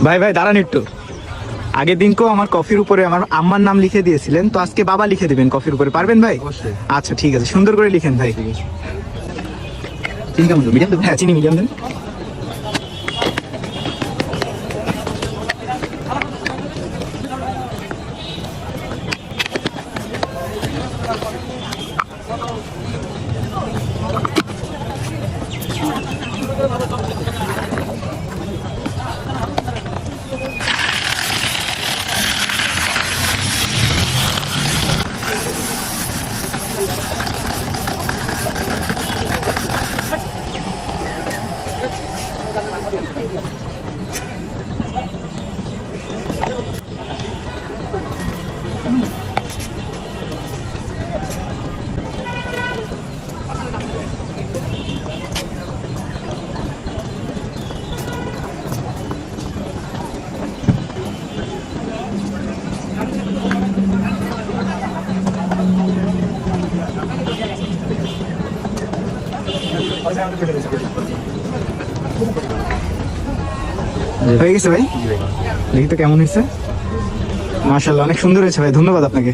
ভাই ভাই দাঁড়ান একটু। আগের দিনকেও আমার কফির উপরে আমার আম্মার নাম লিখে দিয়েছিলেন, তো আজকে বাবা লিখে দিবেন কফির উপরে, পারবেন ভাই? অবশ্যই। আচ্ছা ঠিক আছে, সুন্দর করে লিখেন ভাই। চিনি কেমন মিডিয়াম দেবো? হ্যাঁ, চিনি মিডিয়াম দেন। হয়ে গেছে ভাই? দেখি তো কেমন হয়েছে। মাশাআল্লাহ, অনেক সুন্দর হয়েছে ভাই, ধন্যবাদ আপনাকে।